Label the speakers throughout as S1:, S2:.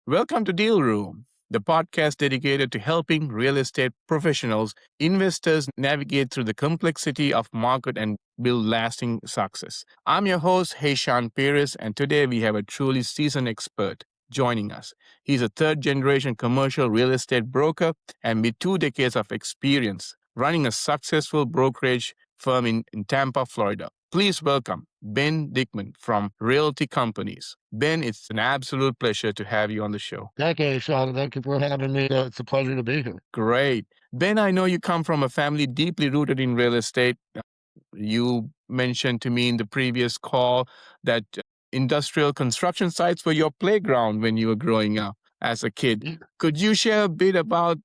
S1: Welcome to Deal Room, the podcast dedicated to helping real estate professionals, investors navigate through the complexity of market and build lasting success. I'm your host, Heyshan Perez, and today we have a truly seasoned expert joining us. He's a third generation commercial real estate broker and with 2 decades of experience running a successful brokerage firm in Tampa, Florida. Please welcome Ben Dickman from Realty Companies. Ben, it's an absolute pleasure to have you on the show.
S2: Thank you, Sean. Thank you for having me. It's a pleasure to be here.
S1: Great. Ben, I know you come from a family deeply rooted in real estate. You mentioned to me in the previous call that industrial construction sites were your playground when you were growing up as a kid.
S2: Yeah,
S1: Could you share a bit about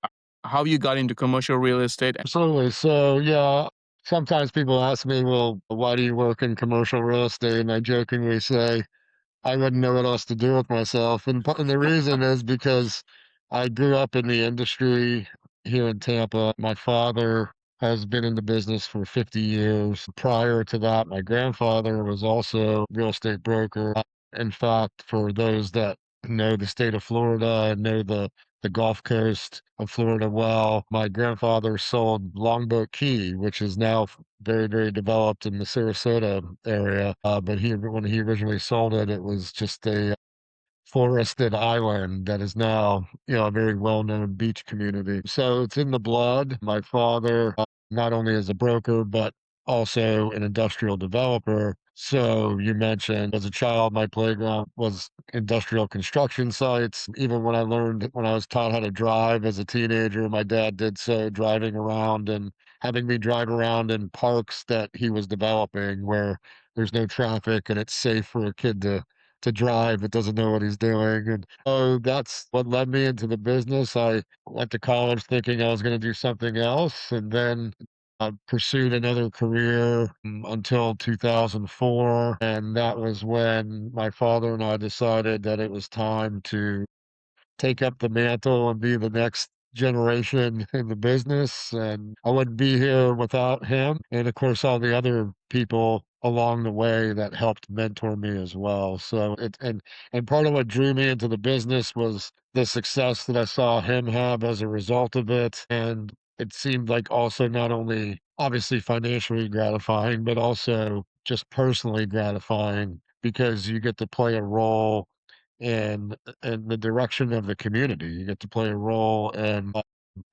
S1: how you got into commercial real estate?
S2: absolutely. So, yeah, sometimes people ask me, well, why do you work in commercial real estate? And I jokingly say, I wouldn't know what else to do with myself. And the reason is because I grew up in the industry here in Tampa. My father has been in the business for 50 years. Prior to that, my grandfather was also a real estate broker. In fact, for those that know the state of Florida and know the Gulf Coast of Florida well, my grandfather sold Longboat Key, which is now very, very developed in the Sarasota area. But when he originally sold it, it was just a forested island that is now, a very well-known beach community. So it's in the blood. My father, not only is a broker, but also an industrial developer. So you mentioned as a child, my playground was industrial construction sites. Even when I was taught how to drive as a teenager, my dad did so, driving around and having me drive around in parks that he was developing where there's no traffic and it's safe for a kid to drive that doesn't know what he's doing. And so that's what led me into the business. I went to college thinking I was going to do something else, and then I pursued another career until 2004. And that was when my father and I decided that it was time to take up the mantle and be the next generation in the business. And I wouldn't be here without him. And of course, all the other people along the way that helped mentor me as well. So and part of what drew me into the business was the success that I saw him have as a result of it. And it seemed like also not only obviously financially gratifying, but also just personally gratifying because you get to play a role in in the direction of the community. You get to play a role in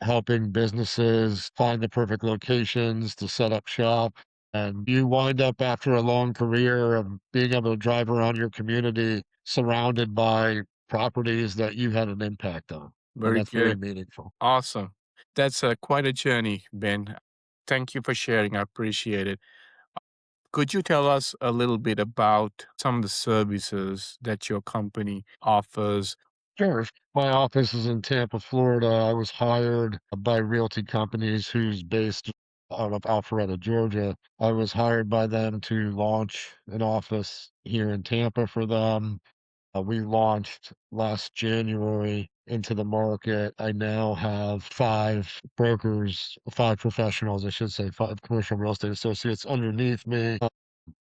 S2: helping businesses find the perfect locations to set up shop. And you wind up after a long career of being able to drive around your community surrounded by properties that you had an impact on. And
S1: Very
S2: that's very
S1: good.
S2: meaningful.
S1: Awesome. That's quite a journey, Ben. Thank you for sharing. I appreciate it. Could you tell us a little bit about some of the services that your company offers?
S2: Sure. My office is in Tampa, Florida. I was hired by Realty Companies, who's based out of Alpharetta, Georgia. I was hired by them to launch an office here in Tampa for them. We launched last January into the market. I now have five brokers, five professionals, I should say, five commercial real estate associates underneath me.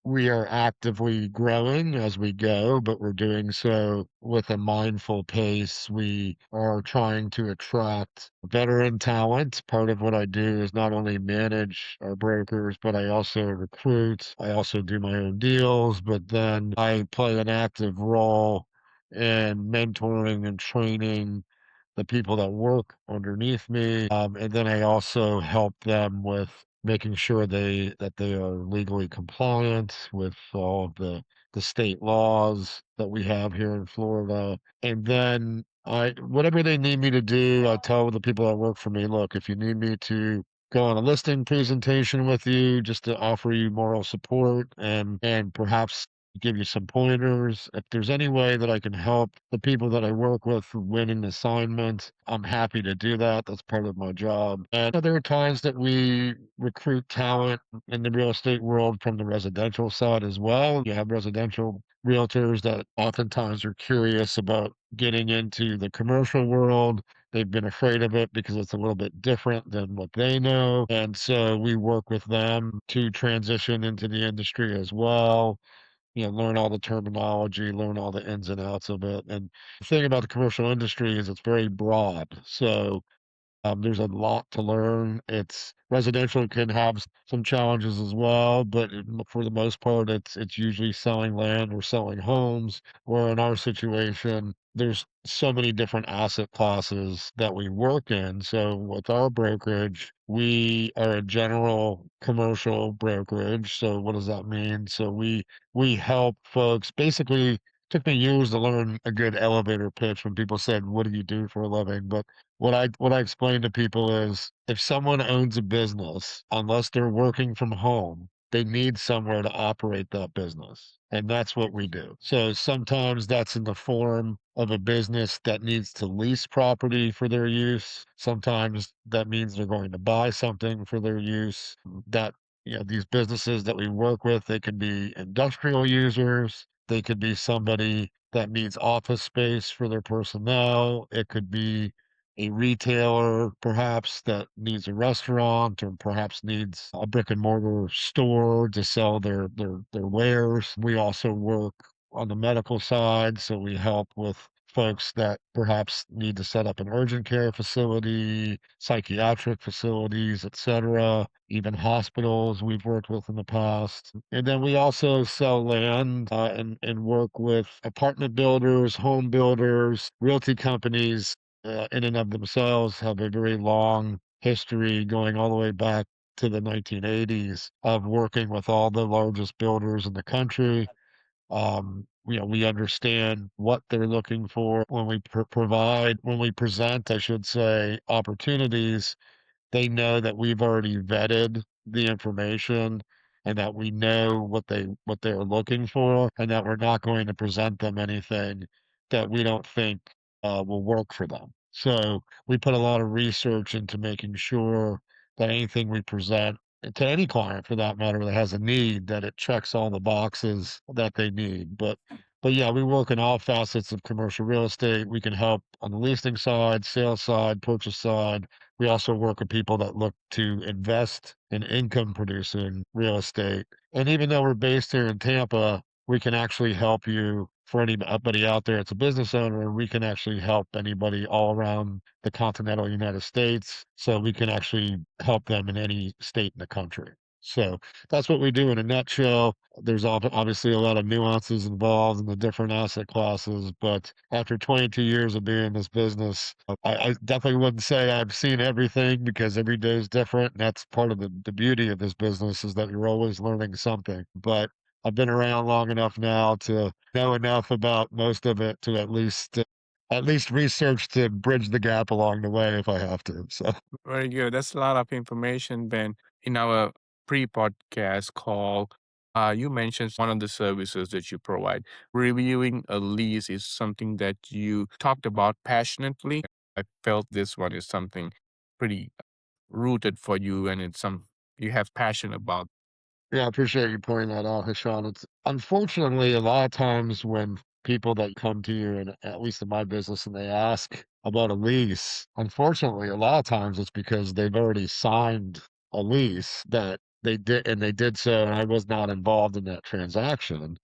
S2: We are actively growing as we go, but we're doing so with a mindful pace. We are trying to attract veteran talent. Part of what I do is not only manage our brokers, but I also recruit. I also do my own deals, but then I play an active role in mentoring and training the people that work underneath me. And then I also help them with making sure they are legally compliant with all of the state laws that we have here in Florida. And then I whatever they need me to do, I tell the people that work for me, look, if you need me to go on a listing presentation with you just to offer you moral support and perhaps give you some pointers. If there's any way that I can help the people that I work with win an assignment, I'm happy to do that. That's part of my job. And there are times that we recruit talent in the real estate world from the residential side as well. You have residential realtors that oftentimes are curious about getting into the commercial world. They've been afraid of it because it's a little bit different than what they know. And so we work with them to transition into the industry as well. learn all the terminology, learn all the ins and outs of it. And the thing about the commercial industry is it's very broad. So there's a lot to learn. It's residential can have some challenges as well, but for the most part, it's usually selling land or selling homes. Or in our situation, there's so many different asset classes that we work in. So with our brokerage, we are a general commercial brokerage. So what does that mean? So we help folks basically. Took me years to learn a good elevator pitch when people said, "What do you do for a living?" But what I explain to people is if someone owns a business, unless they're working from home, they need somewhere to operate that business. And that's what we do. So sometimes that's in the form of a business that needs to lease property for their use. Sometimes that means they're going to buy something for their use. That these businesses that we work with, they can be industrial users. They could be somebody that needs office space for their personnel. It could be a retailer perhaps that needs a restaurant or perhaps needs a brick and mortar store to sell their wares. We also work on the medical side, so we help with folks that perhaps need to set up an urgent care facility, psychiatric facilities, etc., even hospitals we've worked with in the past. And then we also sell land and work with apartment builders, home builders, realty companies in and of themselves have a very long history going all the way back to the 1980s of working with all the largest builders in the country. We understand what they're looking for when we when we present, I should say, opportunities. They know that we've already vetted the information and that we know what they're looking for and that we're not going to present them anything that we don't think will work for them. So we put a lot of research into making sure that anything we present to any client for that matter that has a need, that it checks all the boxes that they need. But yeah, we work in all facets of commercial real estate. We can help on the leasing side, sales side, purchase side. We also work with people that look to invest in income producing real estate. And even though we're based here in Tampa, we can actually help you for anybody out there. It's a business owner, and we can actually help anybody all around the continental United States. So we can actually help them in any state in the country. So that's what we do in a nutshell. There's obviously a lot of nuances involved in the different asset classes, but after 22 years of being in this business, I definitely wouldn't say I've seen everything because every day is different. And that's part of the beauty of this business is that you're always learning something. But I've been around long enough now to know enough about most of it to at least research to bridge the gap along the way if I have to. So.
S1: Very good. That's a lot of information, Ben. In our pre-podcast call, you mentioned one of the services that you provide. Reviewing a lease is something that you talked about passionately. I felt this one is something pretty rooted for you, and it's some you have passion about.
S2: Yeah, I appreciate you pointing that out, Hashan. It's unfortunately a lot of times when people that come to you, and at least in my business, and they ask about a lease, unfortunately, a lot of times it's because they've already signed a lease that they did so, and I was not involved in that transaction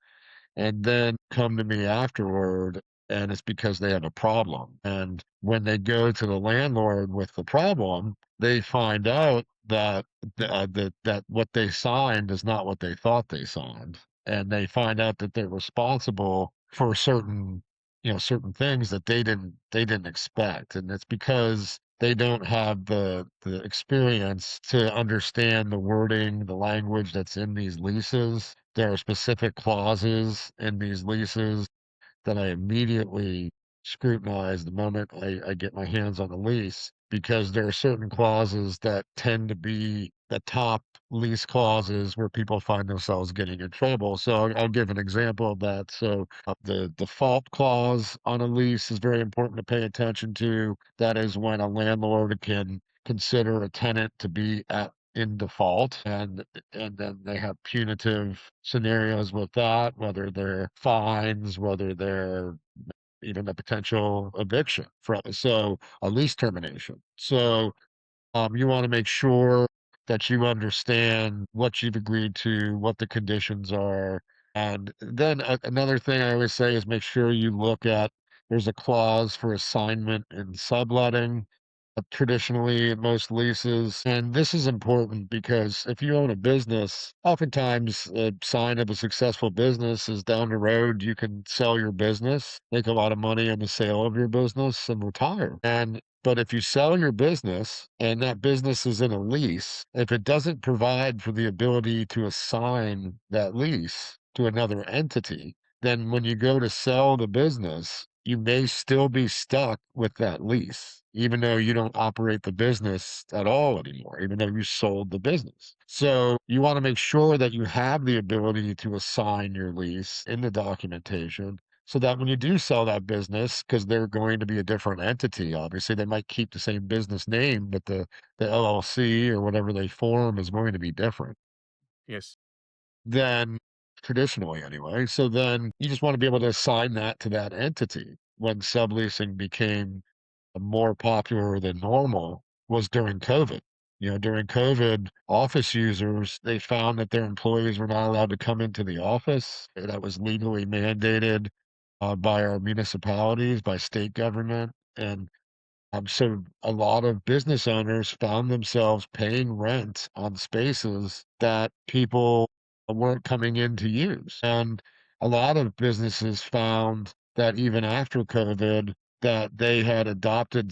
S2: and then come to me afterward and it's because they have a problem. And when they go to the landlord with the problem, they find out that what they signed is not what they thought they signed. And they find out that they're responsible for certain things that they didn't expect. And it's because they don't have the experience to understand the wording, the language that's in these leases. There are specific clauses in these leases that I immediately scrutinize the moment I get my hands on the lease because there are certain clauses that tend to be the top lease clauses where people find themselves getting in trouble. So I'll give an example of that. So the default clause on a lease is very important to pay attention to. That is when a landlord can consider a tenant to be at in default and then they have punitive scenarios with that, whether they're fines, whether they're even a potential eviction so a lease termination. So you want to make sure that you understand what you've agreed to, what the conditions are, And then another thing I always say is make sure you look at there's a clause for assignment and subletting. Traditionally, in most leases, and this is important because if you own a business, oftentimes a sign of a successful business is down the road you can sell your business, make a lot of money on the sale of your business, and retire. And but if you sell your business and that business is in a lease, if it doesn't provide for the ability to assign that lease to another entity, then when you go to sell the business, you may still be stuck with that lease, even though you don't operate the business at all anymore, even though you sold the business. So you want to make sure that you have the ability to assign your lease in the documentation so that when you do sell that business, because they're going to be a different entity, obviously, they might keep the same business name, but the LLC or whatever they form is going to be different
S1: Yes.
S2: than traditionally anyway. So then you just want to be able to assign that to that entity. When subleasing became more popular than normal was during COVID. During COVID, office users, they found that their employees were not allowed to come into the office. That was legally mandated by our municipalities, by state government. And so a lot of business owners found themselves paying rent on spaces that people weren't coming in to use. And a lot of businesses found that even after COVID, that they had adapted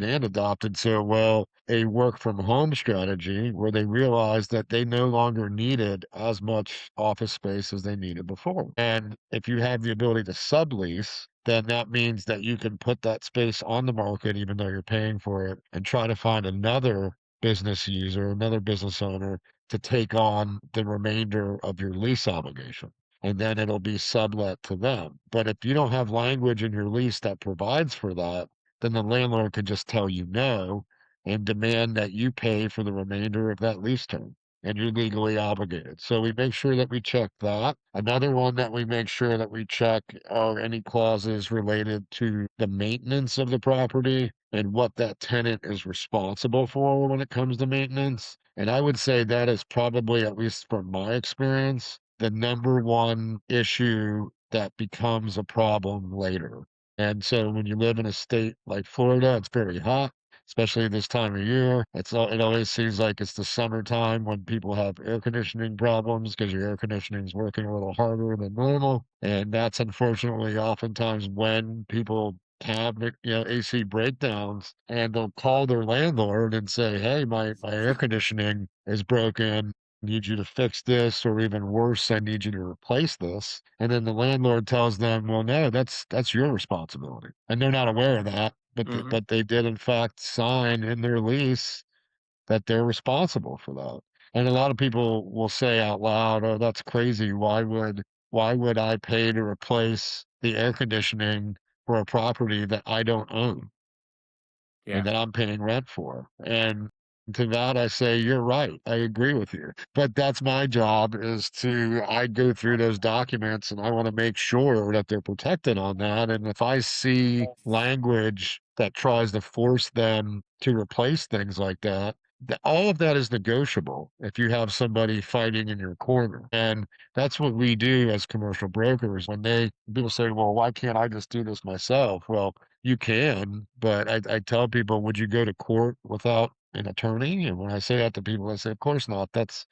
S2: and adopted so well a work from home strategy where they realized that they no longer needed as much office space as they needed before. And if you have the ability to sublease, then that means that you can put that space on the market, even though you're paying for it, and try to find another business user, another business owner to take on the remainder of your lease obligation. And then it'll be sublet to them. But if you don't have language in your lease that provides for that, then the landlord could just tell you no and demand that you pay for the remainder of that lease term, and you're legally obligated. So we make sure that we check that. Another one that we make sure that we check are any clauses related to the maintenance of the property and what that tenant is responsible for when it comes to maintenance. And I would say that is probably, at least from my experience, the number one issue that becomes a problem later. And so when you live in a state like Florida, it's very hot, especially this time of year. It always seems like it's the summertime when people have air conditioning problems because your air conditioning is working a little harder than normal. And that's unfortunately oftentimes when people have AC breakdowns, and they'll call their landlord and say, "Hey, my air conditioning is broken. Need you to fix this, or even worse, I need you to replace this." And then the landlord tells them, "Well, no, that's your responsibility." And they're not aware of that, but
S1: Hmm.
S2: but they did in fact sign in their lease that they're responsible for that. And a lot of people will say out loud, "Oh, that's crazy. Why would I pay to replace the air conditioning for a property that I don't own and
S1: Yeah.
S2: that I'm paying rent for?" And to that, I say, "You're right. I agree with you." But that's my job, is I go through those documents and I want to make sure that they're protected on that. And if I see language that tries to force them to replace things like that, all of that is negotiable if you have somebody fighting in your corner. And that's what we do as commercial brokers. When people say, "Well, why can't I just do this myself?" Well, you can, but I tell people, would you go to court without an attorney? And when I say that to people, I say, of course not. That's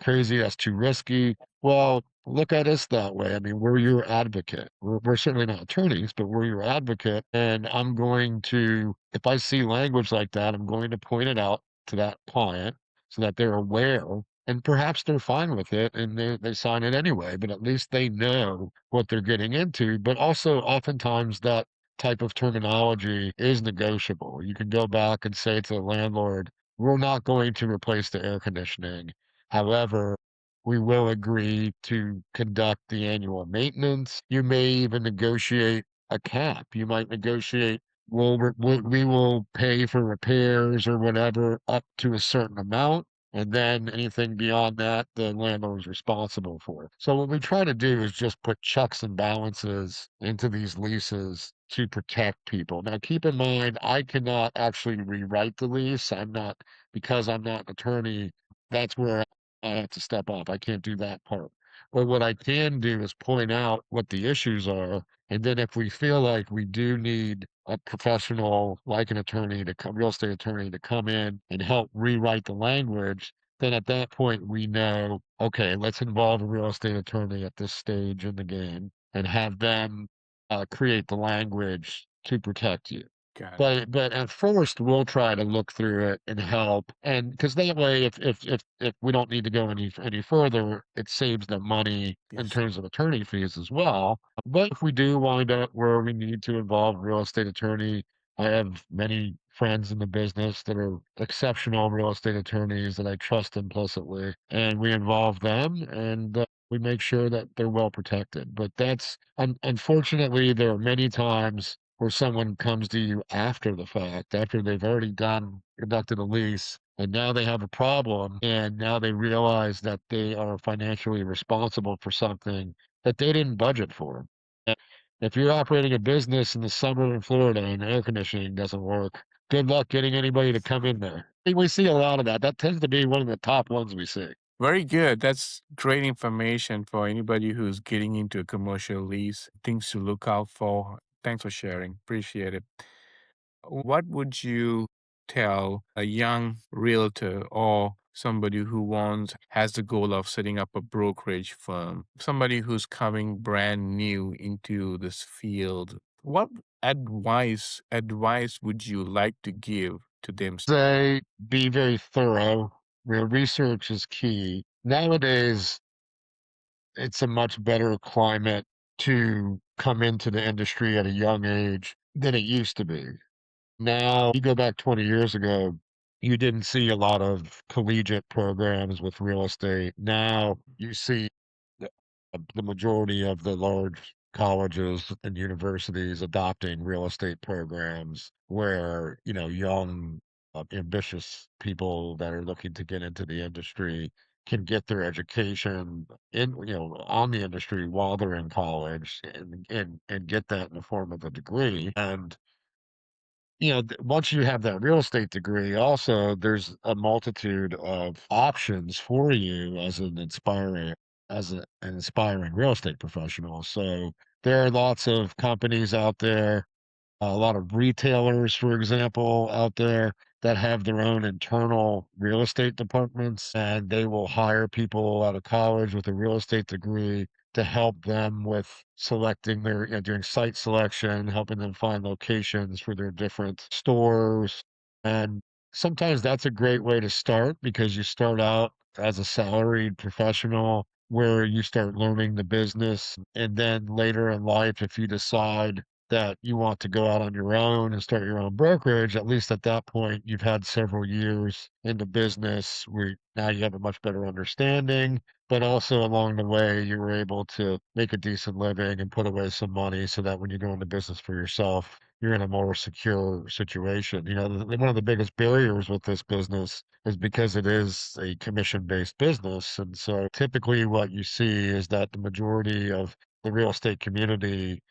S2: crazy. That's too risky. Well, look at us that way. I mean, we're your advocate. We're certainly not attorneys, but we're your advocate. And if I see language like that, I'm going to point it out to that client so that they're aware. And perhaps they're fine with it and they sign it anyway, but at least they know what they're getting into. But also, oftentimes, that type of terminology is negotiable. You can go back and say to the landlord, "We're not going to replace the air conditioning. However, we will agree to conduct the annual maintenance." You may even negotiate a cap. You might negotiate, we will pay for repairs or whatever up to a certain amount. And then anything beyond that, the landlord is responsible for. So what we try to do is just put checks and balances into these leases to protect people. Now, keep in mind, I cannot actually rewrite the lease. Because I'm not an attorney, that's where I have to step up. I can't do that part. Or what I can do is point out what the issues are. And then if we feel like we do need a professional, like an attorney to come, real estate attorney to come in and help rewrite the language, then at that point we know, okay, let's involve a real estate attorney at this stage in the game and have them create the language to protect you.
S1: Got it.
S2: But at first, we'll try to look through it and help, and because that way, if we don't need to go any further, it saves them money in
S1: Yes.
S2: terms of attorney fees as well. But if we do wind up where we need to involve a real estate attorney, I have many friends in the business that are exceptional real estate attorneys that I trust implicitly, and we involve them, and we make sure that they're well protected. But that's unfortunately, there are many times where someone comes to you after the fact, after they've already conducted a lease, and now they have a problem, and now they realize that they are financially responsible for something that they didn't budget for. And if you're operating a business in the summer in Florida and air conditioning doesn't work, good luck getting anybody to come in there. We see a lot of that. That tends to be one of the top ones we see.
S1: Very good. That's great information for anybody who's getting into a commercial lease, things to look out for. Thanks for sharing. Appreciate it. What would you tell a young realtor or somebody who has the goal of setting up a brokerage firm, somebody who's coming brand new into this field? What advice would you like to give to them?
S2: Say, be very thorough. Research is key. Nowadays, it's a much better climate to come into the industry at a young age than it used to be. Now, you go back 20 years ago, you didn't see a lot of collegiate programs with real estate. Now you see the, the majority of the large colleges and universities adopting real estate programs where, young, ambitious people that are looking to get into the industry can get their education on the industry while they're in college and get that in the form of a degree. And once you have that real estate degree, also there's a multitude of options for you as an inspiring real estate professional. So there are lots of companies out there, a lot of retailers, for example, out there that have their own internal real estate departments, and they will hire people out of college with a real estate degree to help them with selecting doing site selection, helping them find locations for their different stores. And sometimes that's a great way to start because you start out as a salaried professional where you start learning the business. And then later in life, if you decide that you want to go out on your own and start your own brokerage, at least at that point, you've had several years in the business where now you have a much better understanding, but also along the way, you were able to make a decent living and put away some money so that when you go into business for yourself, you're in a more secure situation. One of the biggest barriers with this business is because it is a commission-based business. And so typically what you see is that the majority of the real estate community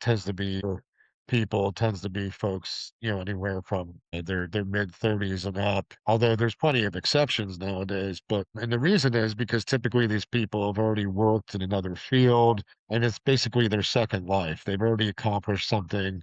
S2: tends to be or people tends to be folks, anywhere from their mid-30s and up. Although there's plenty of exceptions nowadays, and the reason is because typically these people have already worked in another field, and it's basically their second life. They've already accomplished something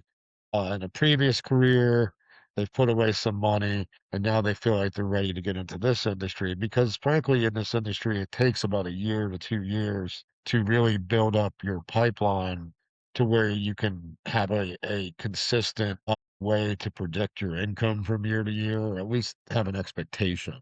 S2: in a previous career. They've put away some money, and now they feel like they're ready to get into this industry because, frankly, in this industry, it takes about a year to 2 years to really build up your pipeline to where you can have a consistent way to predict your income from year to year, or at least have an expectation.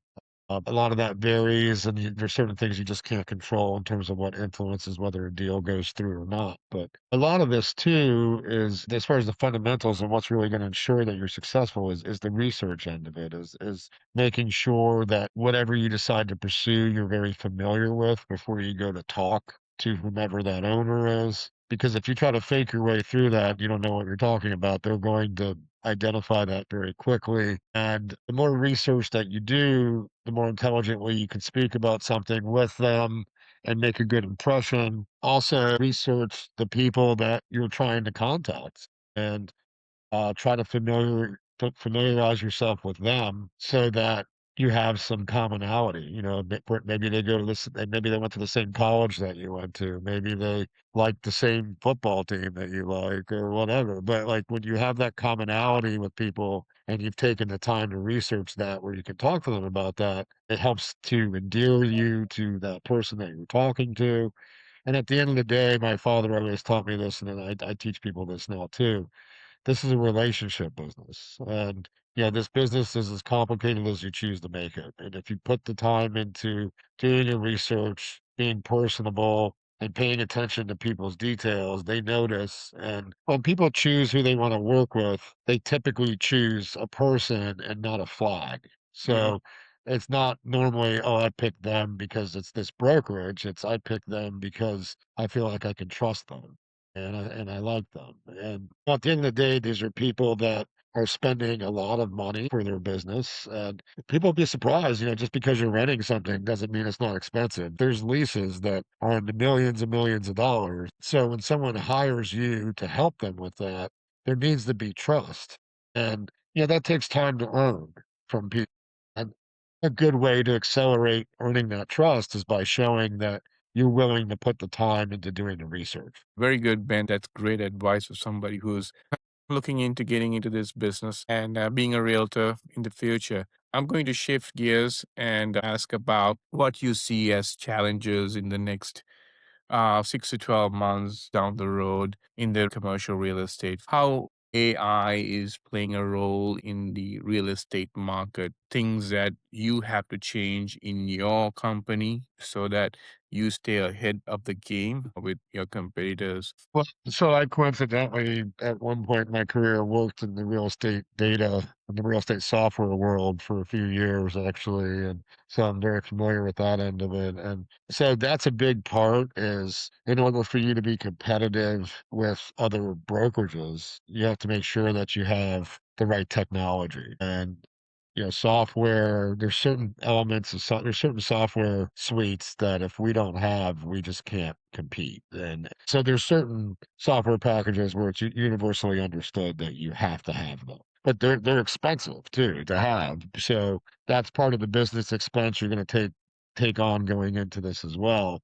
S2: A lot of that varies, and there's certain things you just can't control in terms of what influences whether a deal goes through or not. But a lot of this too is, as far as the fundamentals and what's really going to ensure that you're successful, is the research end of it. Is making sure that whatever you decide to pursue, you're very familiar with before you go to talk to whomever that owner is. Because if you try to fake your way through that, you don't know what you're talking about. They're going to identify that very quickly. And the more research that you do, the more intelligently you can speak about something with them and make a good impression. Also, research the people that you're trying to contact and try to familiarize yourself with them so that you have some commonality. Maybe they go to this, maybe they went to the same college that you went to. Maybe they like the same football team that you like or whatever. But like when you have that commonality with people and you've taken the time to research that where you can talk to them about that, it helps to endear you to that person that you're talking to. And at the end of the day, my father always taught me this, and then I teach people this now too. This is a relationship business. And yeah, this business is as complicated as you choose to make it. And if you put the time into doing your research, being personable, and paying attention to people's details, they notice. And when people choose who they want to work with, they typically choose a person and not a flag.
S1: Mhm.
S2: So it's not normally, oh, I picked them because it's this brokerage. It's I picked them because I feel like I can trust them and I like them. And at the end of the day, these are people that are spending a lot of money for their business. And people will be surprised, just because you're renting something doesn't mean it's not expensive. There's leases that are in the millions and millions of dollars. So when someone hires you to help them with that, there needs to be trust. And that takes time to earn from people. And a good way to accelerate earning that trust is by showing that you're willing to put the time into doing the research.
S1: Very good, Ben. That's great advice for somebody who's looking into getting into this business and being a realtor in the future. I'm going to shift gears and ask about what you see as challenges in the next 6 to 12 months down the road in the commercial real estate. How AI is playing a role in the real estate market, things that you have to change in your company so that you stay ahead of the game with your competitors.
S2: Well, so I coincidentally, at one point in my career, worked in the real estate data and the real estate software world for a few years, actually. And so I'm very familiar with that end of it. And so that's a big part is in order for you to be competitive with other brokerages, you have to make sure that you have the right technology. And software, there's certain elements of there's certain software suites that if we don't have, we just can't compete. And so there's certain software packages where it's universally understood that you have to have them. But they're expensive too to have. So that's part of the business expense you're going to take on going into this as well.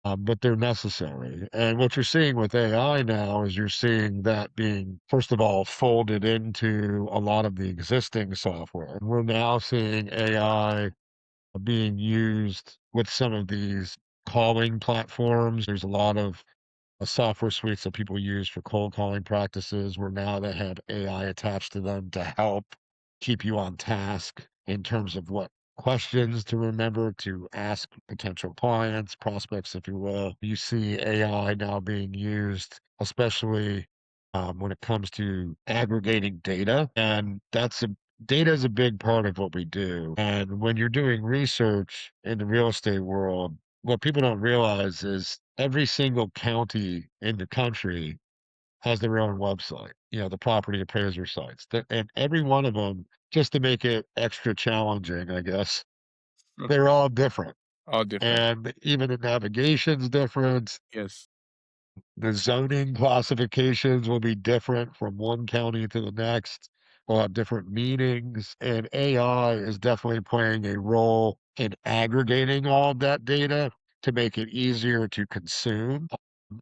S2: But they're necessary. And what you're seeing with AI now is you're seeing that being, first of all, folded into a lot of the existing software. We're now seeing AI being used with some of these calling platforms. There's a lot of software suites that people use for cold calling practices where now they have AI attached to them to help keep you on task in terms of what questions to remember to ask potential clients, prospects, if you will. You see AI now being used, especially when it comes to aggregating data. And data is a big part of what we do. And when you're doing research in the real estate world, what people don't realize is every single county in the country has their own website, the property appraiser sites. And every one of them, just to make it extra challenging, I guess, they're all different.
S1: All different.
S2: And even the navigation's different.
S1: Yes.
S2: The zoning classifications will be different from one county to the next. Will have different meanings, and AI is definitely playing a role in aggregating all of that data to make it easier to consume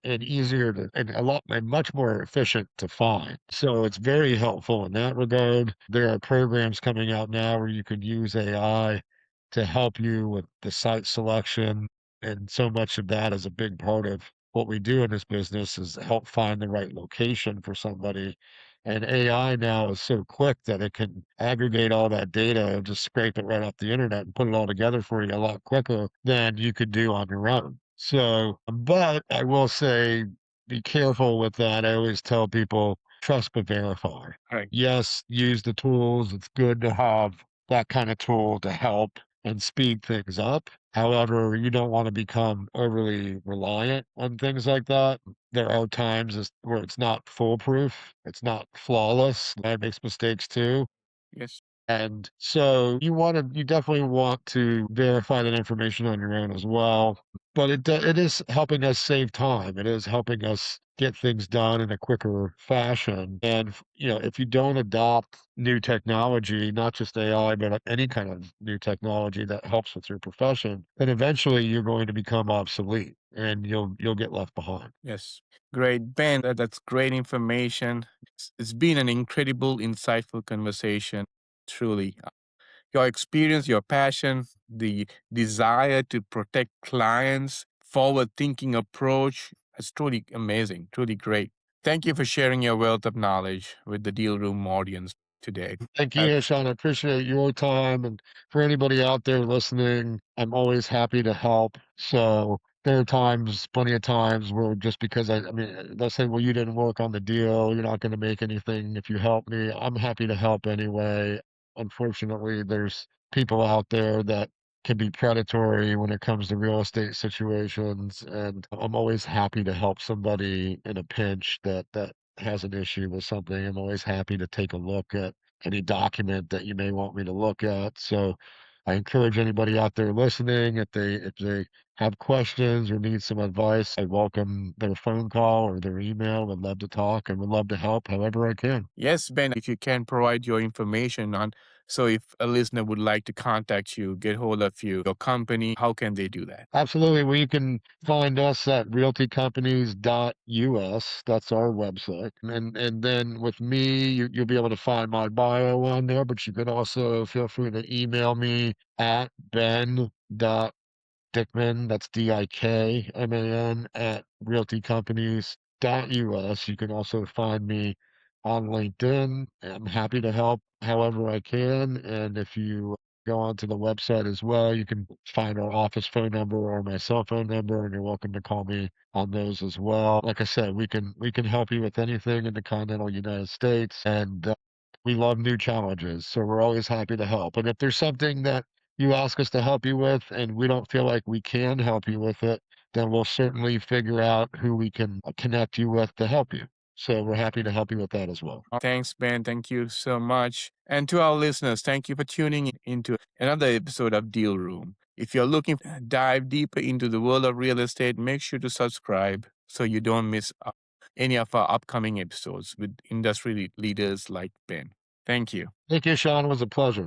S2: and easier to and a lot and much more efficient to find. So it's very helpful in that regard. There are programs coming out now where you can use AI to help you with the site selection, and so much of that is a big part of what we do in this business is help find the right location for somebody. And AI now is so quick that it can aggregate all that data and just scrape it right off the internet and put it all together for you a lot quicker than you could do on your own. So, but I will say, be careful with that. I always tell people trust but verify.
S1: Right.
S2: Yes, use the tools. It's good to have that kind of tool to help and speed things up. However, you don't want to become overly reliant on things like that. There are times where it's not foolproof, it's not flawless. It makes mistakes too.
S1: Yes.
S2: And so you definitely want to verify that information on your own as well. But it is helping us save time. It is helping us get things done in a quicker fashion. And if you don't adopt new technology, not just AI, but any kind of new technology that helps with your profession, then eventually you're going to become obsolete and you'll get left behind.
S1: Yes. Great. Ben, that's great information. It's been an incredible, insightful conversation. Truly. Your experience, your passion, the desire to protect clients, forward thinking approach. It's truly amazing, truly great. Thank you for sharing your wealth of knowledge with the Deal Room audience today.
S2: Thank
S1: Uh,
S2: you, Sean. I appreciate your time. And for anybody out there listening, I'm always happy to help. So there are times, plenty of times where just because I mean, they'll say, well, you didn't work on the deal. You're not going to make anything if you help me. I'm happy to help anyway. Unfortunately, there's people out there that can be predatory when it comes to real estate situations. And I'm always happy to help somebody in a pinch that has an issue with something. I'm always happy to take a look at any document that you may want me to look at. So I encourage anybody out there listening, if they have questions or need some advice, I welcome their phone call or their email. Would love to talk and would love to help however I can.
S1: yes, Ben, if you can provide your information on, so if a listener would like to contact you, get hold of you, your company, how can they do that?
S2: Absolutely. Well, you can find us at realtycompanies.us. That's our website. And then with me, you'll be able to find my bio on there, but you can also feel free to email me at ben.dickman, that's Dikman, at realtycompanies.us. You can also find me on LinkedIn. I'm happy to help however I can. And if you go onto the website as well, you can find our office phone number or my cell phone number, and you're welcome to call me on those as well. Like I said, we can help you with anything in the continental United States, and we love new challenges, so we're always happy to help. And if there's something that you ask us to help you with and we don't feel like we can help you with it, then we'll certainly figure out who we can connect you with to help you. So we're happy to help you with that as well.
S1: Thanks, Ben. Thank you so much. And to our listeners, thank you for tuning into another episode of Deal Room. If you're looking to dive deeper into the world of real estate, make sure to subscribe so you don't miss any of our upcoming episodes with industry leaders like Ben. Thank you.
S2: Thank you, Sean. It was a pleasure.